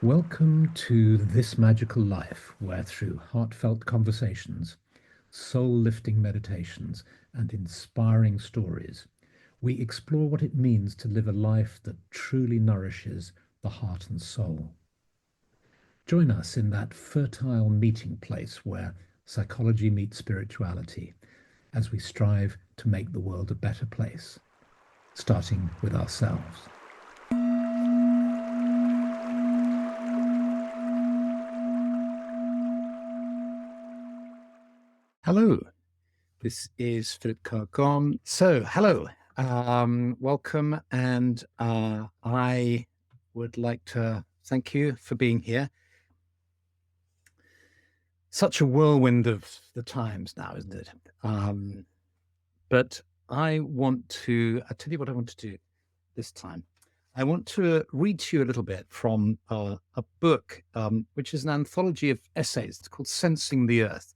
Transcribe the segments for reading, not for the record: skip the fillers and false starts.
Welcome to This Magical Life, where through heartfelt conversations, soul-lifting meditations, and inspiring stories, we explore what it means to live a life that truly nourishes the heart and soul. Join us in that fertile meeting place where psychology meets spirituality as we strive to make the world a better place, starting with ourselves. Hello, this is Philip Carr-Gomm. So, hello, welcome, and I would like to thank you for being here. Such a whirlwind of the times now, isn't it? But I tell you what I want to do this time. I want to read to you a little bit from a book, which is an anthology of essays. It's called Sensing the Earth.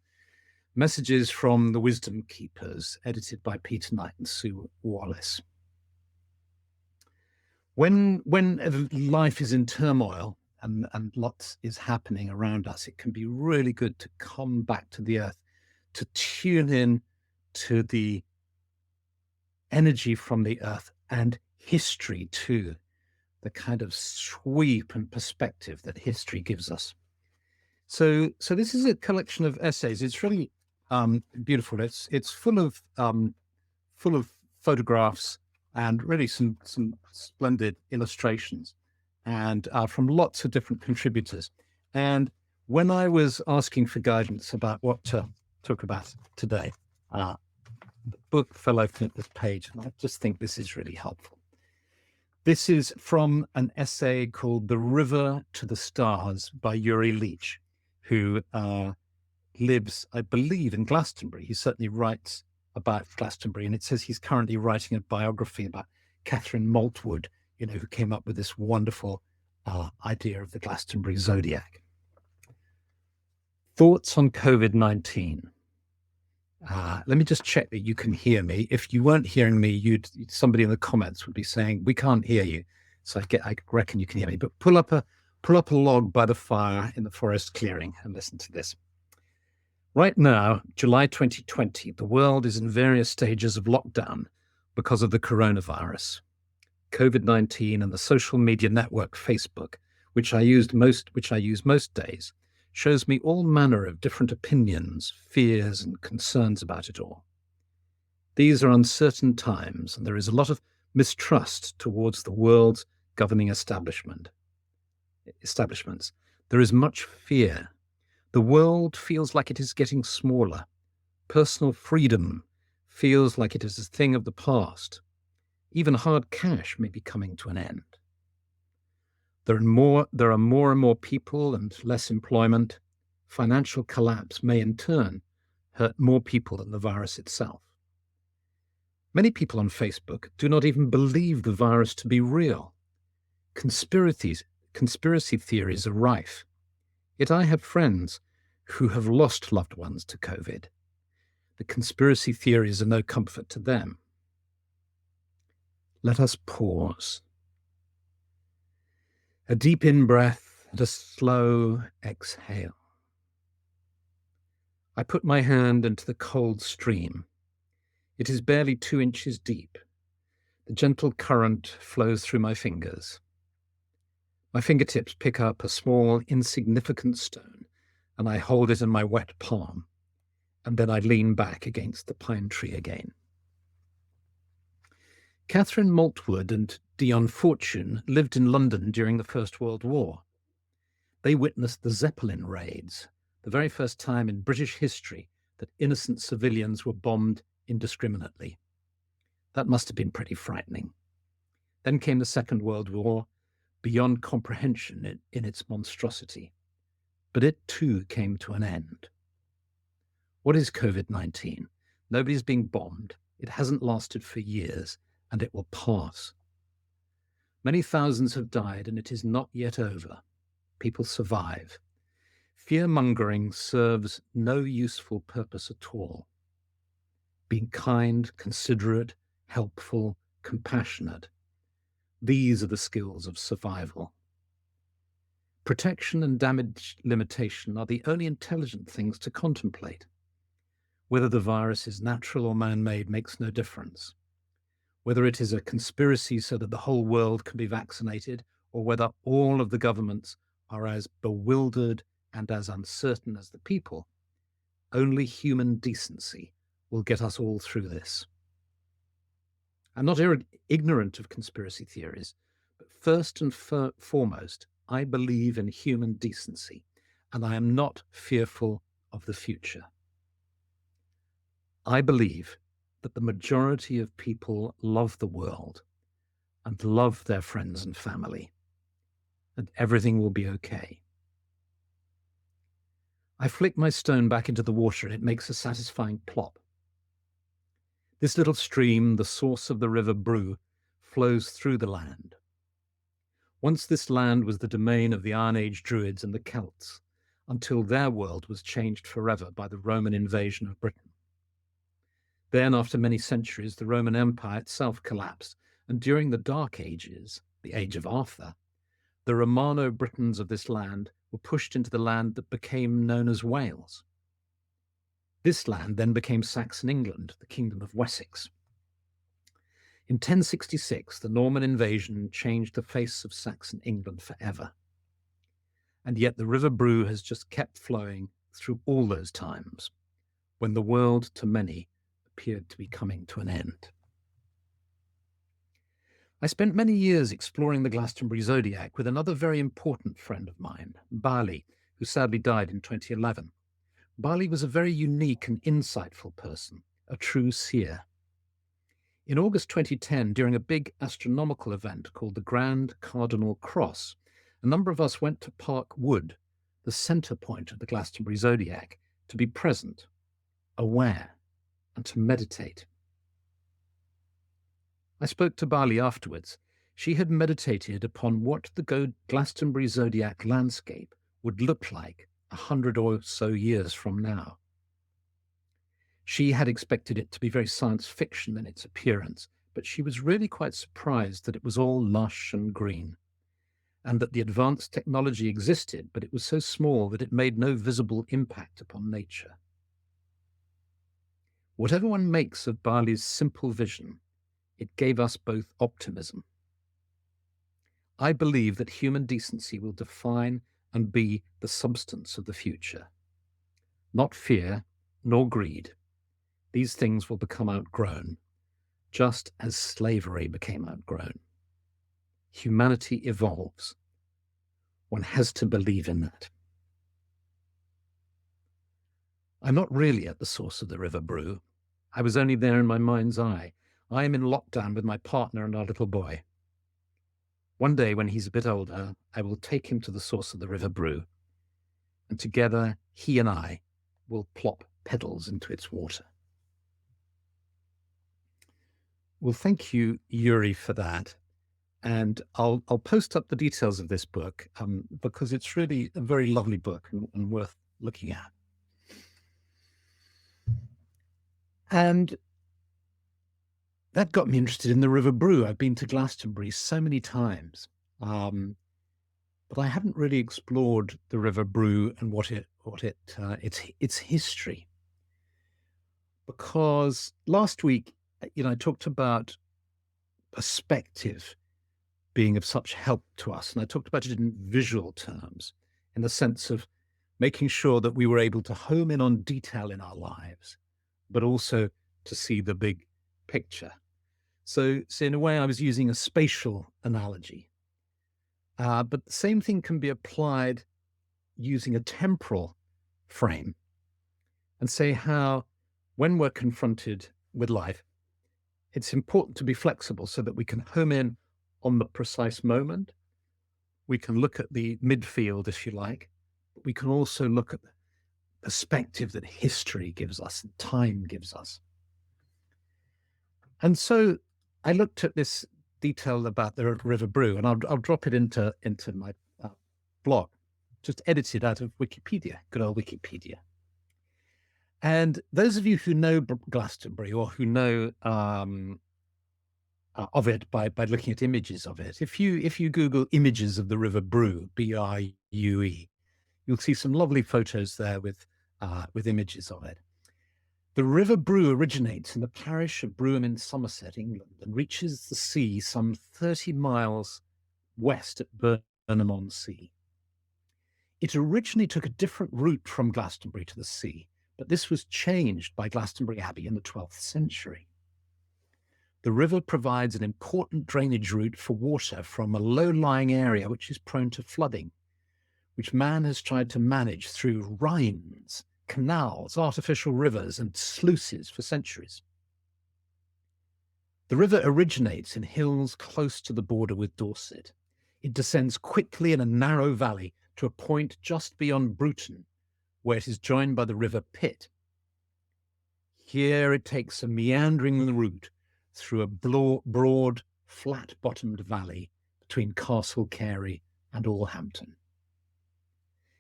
Messages from the Wisdom Keepers, edited by Peter Knight and Sue Wallace. When life is in turmoil and lots is happening around us, it can be really good to come back to the earth, to tune in to the energy from the earth and history too, the kind of sweep and perspective that history gives us. So this is a collection of essays. It's really beautiful. It's full of photographs and really some splendid illustrations, and from lots of different contributors. And when I was asking for guidance about what to talk about today, the book fell open at this page, and I just think this is really helpful. This is from an essay called "The River to the Stars" by Yuri Leach, who lives, I believe, in Glastonbury. He certainly writes about Glastonbury, and it says he's currently writing a biography about Catherine Maltwood, who came up with this wonderful idea of the Glastonbury Zodiac. Thoughts on COVID-19. Let me just check that you can hear me. If you weren't hearing me, somebody in the comments would be saying, "We can't hear you." So I reckon you can hear me. But pull up a log by the fire in the forest clearing and listen to this. Right now, July 2020, the world is in various stages of lockdown because of the coronavirus. COVID-19 and the social media network Facebook, which I use most days, shows me all manner of different opinions, fears, and concerns about it all. These are uncertain times, and there is a lot of mistrust towards the world's governing establishments. There is much fear. The world feels like it is getting smaller. Personal freedom feels like it is a thing of the past. Even hard cash may be coming to an end. There are more and more people and less employment. Financial collapse may in turn hurt more people than the virus itself. Many people on Facebook do not even believe the virus to be real. Conspiracy theories are rife. Yet I have friends who have lost loved ones to COVID. The conspiracy theories are no comfort to them. Let us pause. A deep in-breath and a slow exhale. I put my hand into the cold stream. It is barely 2 inches deep. The gentle current flows through my fingers. My fingertips pick up a small, insignificant stone, and I hold it in my wet palm, and then I lean back against the pine tree again. Catherine Maltwood and Dion Fortune lived in London during the First World War. They witnessed the Zeppelin raids, the very first time in British history that innocent civilians were bombed indiscriminately. That must have been pretty frightening. Then came the Second World War, beyond comprehension in its monstrosity. But it too came to an end. What is COVID-19? Nobody's being bombed. It hasn't lasted for years, and it will pass. Many thousands have died, and it is not yet over. People survive. Fear-mongering serves no useful purpose at all. Being kind, considerate, helpful, compassionate. These are the skills of survival. Protection and damage limitation are the only intelligent things to contemplate. Whether the virus is natural or man-made makes no difference. Whether it is a conspiracy so that the whole world can be vaccinated, or whether all of the governments are as bewildered and as uncertain as the people, only human decency will get us all through this. I'm not ignorant of conspiracy theories, but first and foremost, I believe in human decency, and I am not fearful of the future. I believe that the majority of people love the world and love their friends and family, and everything will be okay. I flick my stone back into the water and it makes a satisfying plop. This little stream, the source of the River Brew, flows through the land. Once this land was the domain of the Iron Age Druids and the Celts, until their world was changed forever by the Roman invasion of Britain. Then, after many centuries, the Roman Empire itself collapsed, and during the Dark Ages, the Age of Arthur, the Romano-Britons of this land were pushed into the land that became known as Wales. This land then became Saxon England, the Kingdom of Wessex. In 1066, the Norman invasion changed the face of Saxon England forever. And yet the River Brew has just kept flowing through all those times, when the world, to many, appeared to be coming to an end. I spent many years exploring the Glastonbury zodiac with another very important friend of mine, Bali, who sadly died in 2011. Bali was a very unique and insightful person, a true seer. In August 2010, during a big astronomical event called the Grand Cardinal Cross, a number of us went to Park Wood, the center point of the Glastonbury zodiac, to be present, aware, and to meditate. I spoke to Bali afterwards. She had meditated upon what the Glastonbury zodiac landscape would look like 100 or so years from now. She had expected it to be very science fiction in its appearance, but she was really quite surprised that it was all lush and green, and that the advanced technology existed, but it was so small that it made no visible impact upon nature. Whatever one makes of Bali's simple vision, it gave us both optimism. I believe that human decency will define and be the substance of the future. Not fear, nor greed. These things will become outgrown, just as slavery became outgrown. Humanity evolves. One has to believe in that. I'm not really at the source of the River Brew. I was only there in my mind's eye. I am in lockdown with my partner and our little boy. One day, when he's a bit older, I will take him to the source of the River Brew, and together he and I will plop petals into its water. Well, thank you, Yuri, for that. And I'll post up the details of this book because it's really a very lovely book and worth looking at. And that got me interested in the River Brew. I've been to Glastonbury so many times, but I haven't really explored the River Brew and its history. Because last week, I talked about perspective being of such help to us, and I talked about it in visual terms, in the sense of making sure that we were able to home in on detail in our lives, but also to see the big picture. So in a way, I was using a spatial analogy, but the same thing can be applied using a temporal frame, and say how, when we're confronted with life, it's important to be flexible so that we can home in on the precise moment. We can look at the midfield, if you like, but we can also look at the perspective that history gives us and time gives us. And so I looked at this detail about the River Brew, and I'll drop it into my blog, just edited out of Wikipedia, good old Wikipedia. And those of you who know Glastonbury or who know of it by looking at images of it. If you Google images of the River Brew, Brue, you'll see some lovely photos there with images of it. The River Brew originates in the parish of Brewham in Somerset, England, and reaches the sea some 30 miles west at Burnham-on-Sea. It originally took a different route from Glastonbury to the sea, but this was changed by Glastonbury Abbey in the 12th century. The river provides an important drainage route for water from a low-lying area which is prone to flooding, which man has tried to manage through rhines, canals, artificial rivers, and sluices for centuries. The river originates in hills close to the border with Dorset. It descends quickly in a narrow valley to a point just beyond Bruton, where it is joined by the River Pitt. Here it takes a meandering route through a broad, flat-bottomed valley between Castle Carey and Alhampton.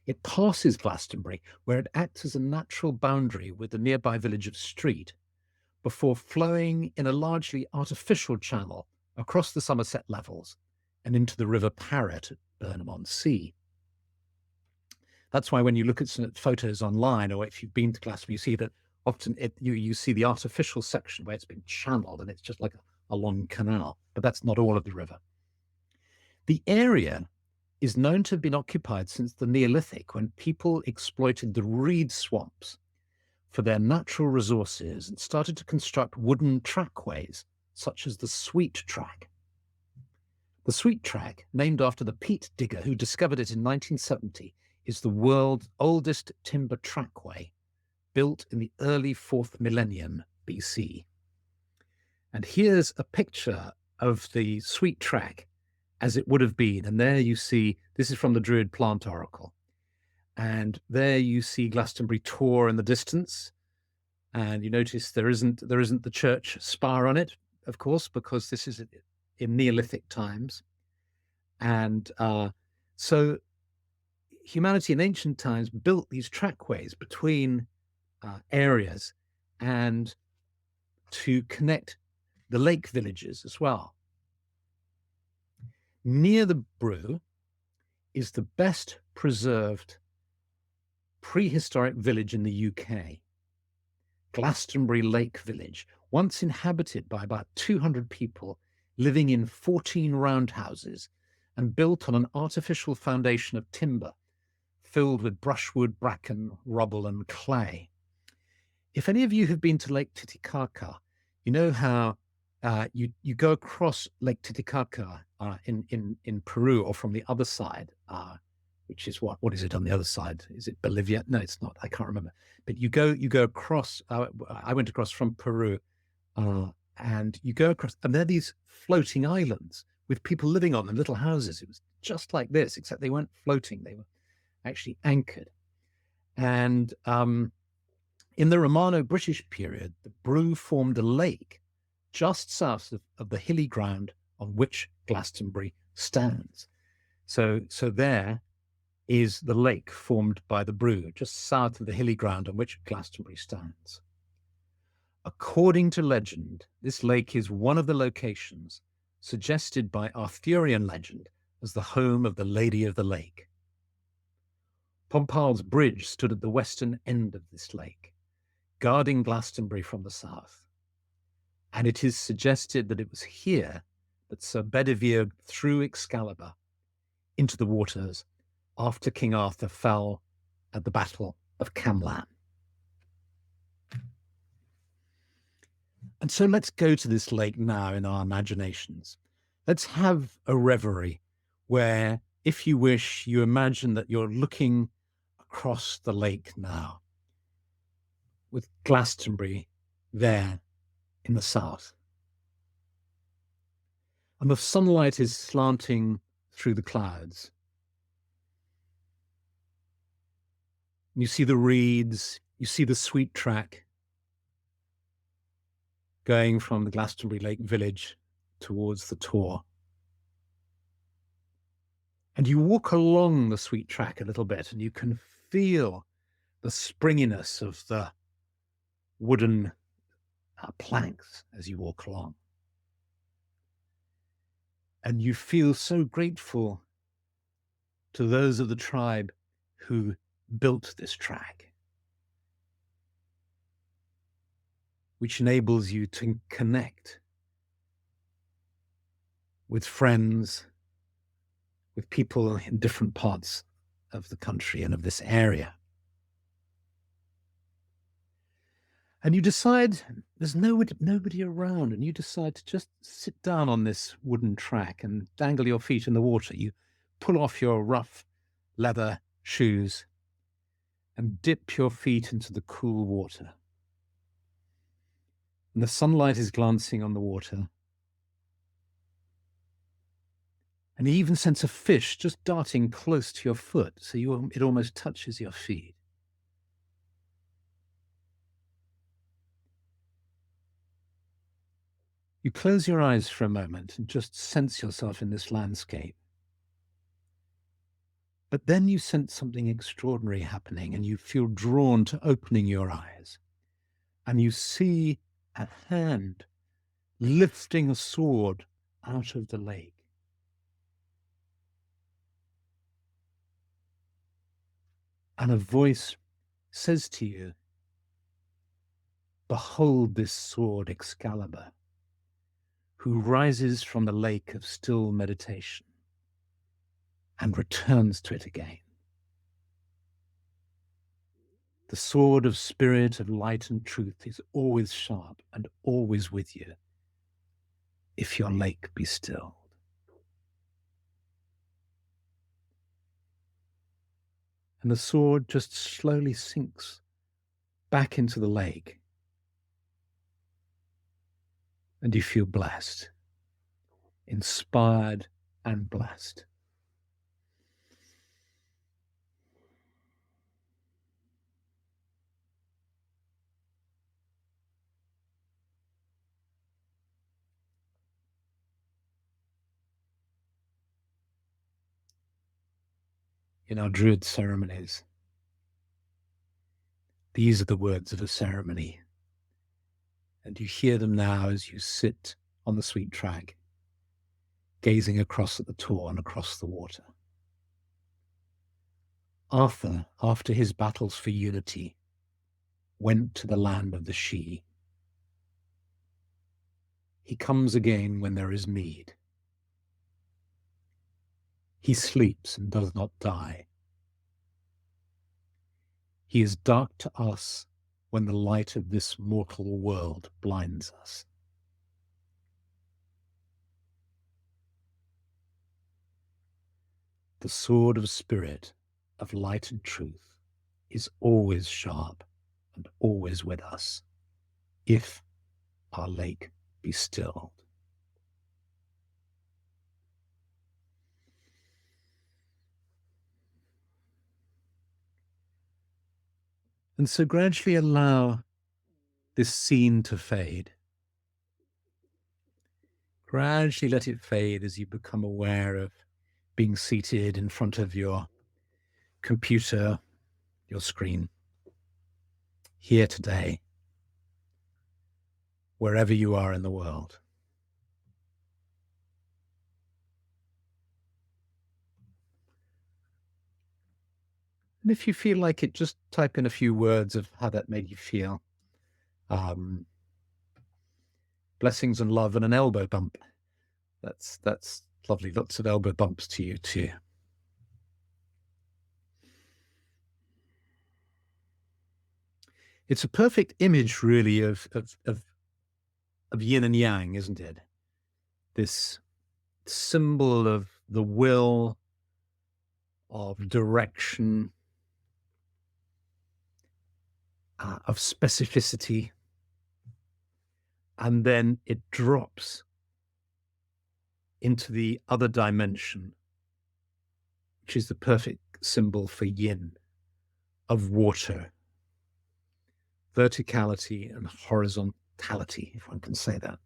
It passes Glastonbury, where it acts as a natural boundary with the nearby village of Street, before flowing in a largely artificial channel across the Somerset Levels and into the River Parrett at Burnham-on-Sea. That's why when you look at some photos online, or if you've been to Glastonbury, you see that often you see the artificial section where it's been channeled and it's just like a long canal, but that's not all of the river. The area is known to have been occupied since the Neolithic, when people exploited the reed swamps for their natural resources and started to construct wooden trackways, such as the Sweet Track. The Sweet Track, named after the peat digger who discovered it in 1970, is the world's oldest timber trackway, built in the early 4th millennium BC. And here's a picture of the Sweet Track as it would have been. And there you see, this is from the Druid Plant Oracle. And there you see Glastonbury Tor in the distance. And you notice there isn't the church spire on it, of course, because this is in Neolithic times. And so humanity in ancient times built these trackways between areas and to connect the lake villages as well. Near the Brew is the best preserved prehistoric village in the UK, Glastonbury Lake Village, once inhabited by about 200 people living in 14 roundhouses and built on an artificial foundation of timber filled with brushwood, bracken, rubble, and clay. If any of you have been to Lake Titicaca, you know how you go across Lake Titicaca in Peru, or from the other side, which is what is it on the other side? Is it Bolivia? No, it's not. I can't remember. But you go across. I went across from Peru, and you go across, and there are these floating islands with people living on them, little houses. It was just like this, except they weren't floating; they were actually anchored. And in the Romano-British period, the Brew formed a lake just south of the hilly ground on which Glastonbury stands. So there is the lake formed by the Brew, just south of the hilly ground on which Glastonbury stands. According to legend, this lake is one of the locations suggested by Arthurian legend as the home of the Lady of the Lake. Pompal's Bridge stood at the western end of this lake, guarding Glastonbury from the south. And it is suggested that it was here that Sir Bedivere threw Excalibur into the waters after King Arthur fell at the Battle of Camlan. And so let's go to this lake now in our imaginations. Let's have a reverie where, if you wish, you imagine that you're looking across the lake now, with Glastonbury there in the south. And the sunlight is slanting through the clouds. You see the reeds, you see the Sweet Track going from the Glastonbury Lake Village towards the Tor. And you walk along the Sweet Track a little bit, and you can feel the springiness of the wooden planks as you walk along. And you feel so grateful to those of the tribe who built this track, which enables you to connect with friends, with people in different parts of the country and of this area. And you decide there's nobody around, and you decide to just sit down on this wooden track and dangle your feet in the water. You pull off your rough leather shoes and dip your feet into the cool water. And the sunlight is glancing on the water. And you even sense a fish just darting close to your foot, so it almost touches your feet. You close your eyes for a moment and just sense yourself in this landscape. But then you sense something extraordinary happening, and you feel drawn to opening your eyes. And you see a hand lifting a sword out of the lake. And a voice says to you, "Behold this sword Excalibur, who rises from the lake of still meditation and returns to it again. The sword of spirit, of light and truth is always sharp and always with you, if your lake be stilled." And the sword just slowly sinks back into the lake, and you feel blessed, inspired and blessed. In our Druid ceremonies, these are the words of a ceremony, and you hear them now as you sit on the sweet track, gazing across at the Tor and across the water. Arthur, after his battles for unity, went to the land of the Sidhe. He comes again when there is mead. He sleeps and does not die. He is dark to us when the light of this mortal world blinds us. The sword of spirit, of light and truth, is always sharp and always with us, if our lake be stilled. And so gradually allow this scene to fade. Gradually let it fade as you become aware of being seated in front of your computer, your screen, here today, wherever you are in the world. And if you feel like it, just type in a few words of how that made you feel. Blessings and love and an elbow bump. That's lovely. Lots of elbow bumps to you too. It's a perfect image, really, of yin and yang, isn't it? This symbol of the will, of direction, of specificity, and then it drops into the other dimension, which is the perfect symbol for yin, of water, verticality and horizontality, if one can say that.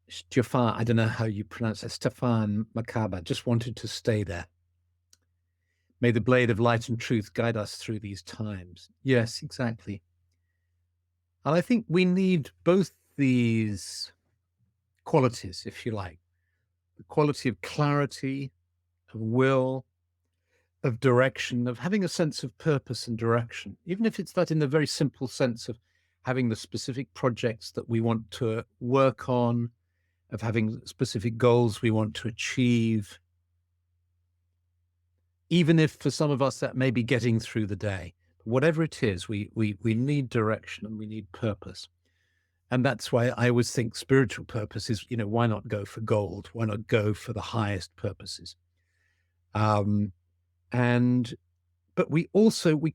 Stefan, I don't know how you pronounce it, Stefan Makaba, just wanted to stay there. May the blade of light and truth guide us through these times. Yes, exactly. And I think we need both these qualities, if you like, the quality of clarity, of will, of direction, of having a sense of purpose and direction, even if it's that in the very simple sense of having the specific projects that we want to work on, of having specific goals we want to achieve, even if for some of us that may be getting through the day. Whatever it is, we need direction and we need purpose. And that's why I always think spiritual purpose is, why not go for gold? Why not go for the highest purposes? But we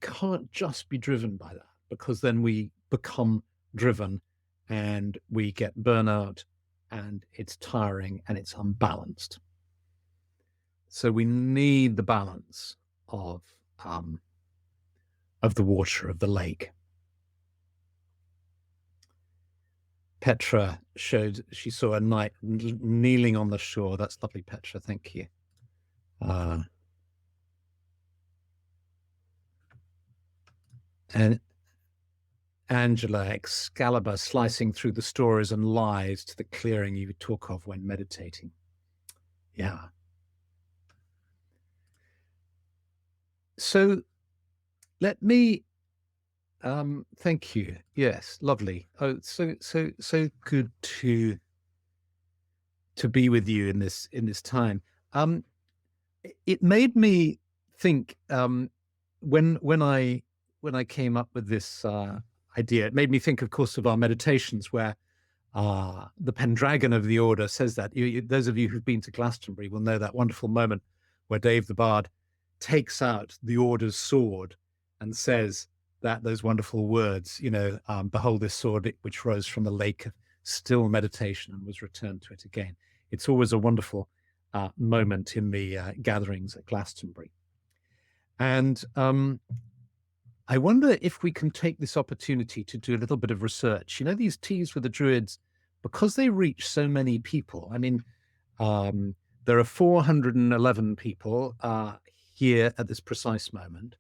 can't just be driven by that, because then we become driven and we get burnout and it's tiring and it's unbalanced. So we need the balance of the water, of the lake. Petra showed she saw a knight kneeling on the shore. That's lovely, Petra. Thank you. And Angela, Excalibur slicing through the stories and lies to the clearing you talk of when meditating. Yeah. So let me thank you. Yes, lovely. Oh, so good to be with you in this time. It made me think when I came up with this idea, it made me think, of course, of our meditations where the Pendragon of the Order says that. Those of you who've been to Glastonbury will know that wonderful moment where Dave the Bard takes out the Order's sword and says those wonderful words, behold this sword which rose from the lake of still meditation and was returned to it again. It's always a wonderful moment in the gatherings at Glastonbury. And I wonder if we can take this opportunity to do a little bit of research. These teas with the Druids, because they reach so many people. I mean, there are 411 people here at this precise moment.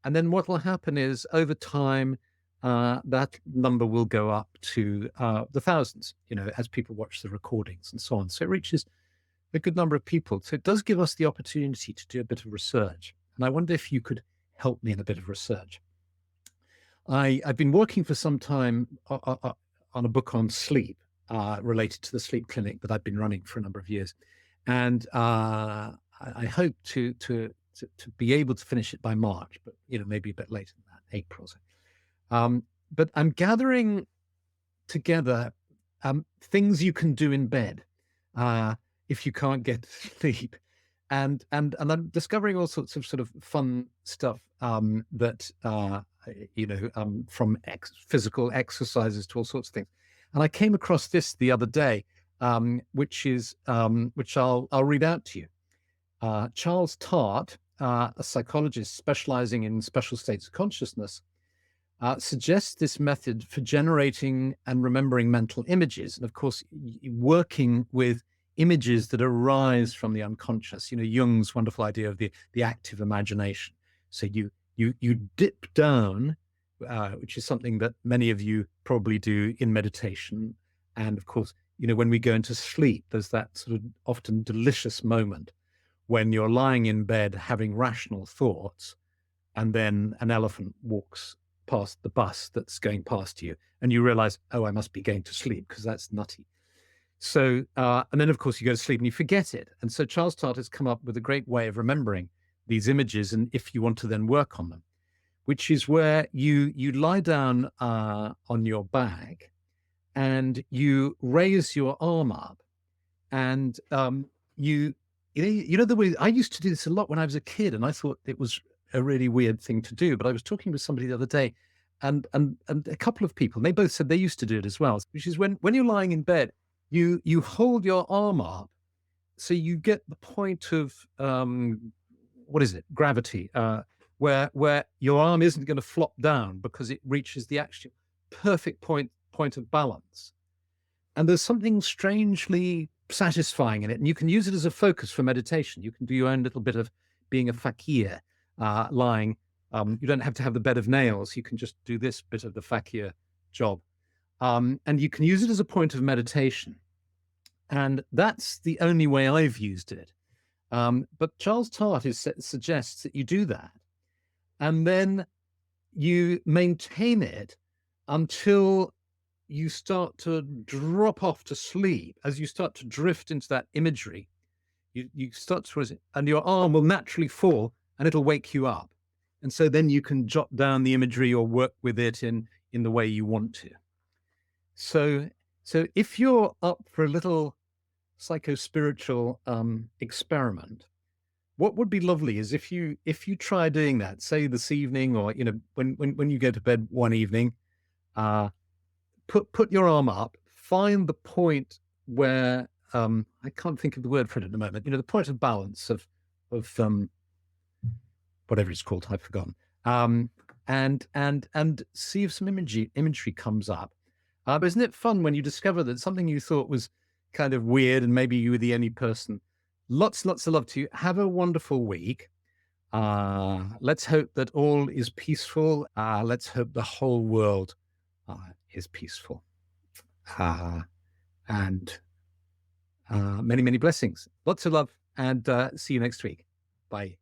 And then what will happen is over time, that number will go up to the thousands, as people watch the recordings and so on. So it reaches a good number of people. So it does give us the opportunity to do a bit of research. And I wonder if you could help me in a bit of research. I've been working for some time on a book on sleep related to the sleep clinic that I've been running for a number of years. And I hope to be able to finish it by March, but maybe a bit later than that, April. But I'm gathering together things you can do in bed if you can't get sleep, and I'm discovering all sorts of sort of fun stuff that from physical exercises to all sorts of things. And I came across this the other day, which I'll read out to you. Charles Tart, a psychologist specializing in special states of consciousness, suggests this method for generating and remembering mental images. And of course, working with images that arise from the unconscious. Jung's wonderful idea of the active imagination. So you dip down, which is something that many of you probably do in meditation. And of course, when we go into sleep, there's that sort of often delicious moment when you're lying in bed having rational thoughts, and then an elephant walks past the bus that's going past you, and you realize, oh, I must be going to sleep because that's nutty. So, and then of course you go to sleep and you forget it. And so Charles Tart has come up with a great way of remembering these images, and if you want to then work on them, which is where you lie down on your back and you raise your arm up, and the way I used to do this a lot when I was a kid, and I thought it was a really weird thing to do. But I was talking with somebody the other day, and a couple of people, and they both said they used to do it as well, which is when you're lying in bed, you hold your arm up so you get the point of gravity, where your arm isn't going to flop down because it reaches the actual perfect point of balance. And there's something strangely satisfying in it, and you can use it as a focus for meditation. You can do your own little bit of being a fakir lying. You don't have to have the bed of nails. You can just do this bit of the fakir job. And you can use it as a point of meditation. And that's the only way I've used it. But Charles Tart suggests that you do that. And then you maintain it until you start to drop off to sleep. As you start to drift into that imagery, you start to, and your arm will naturally fall and it'll wake you up. And so then you can jot down the imagery or work with it in the way you want to. So if you're up for a little psycho-spiritual experiment, what would be lovely is if you try doing that, say this evening, or when you go to bed one evening, put your arm up, find the point where I can't think of the word for it at the moment. The point of balance of whatever it's called, I've forgotten. And see if some imagery comes up. But isn't it fun when you discover that something you thought was kind of weird and maybe you were the only person? Lots of love to you. Have a wonderful week. Let's hope that all is peaceful. Let's hope the whole world is peaceful. And many, many blessings. Lots of love, and see you next week. Bye.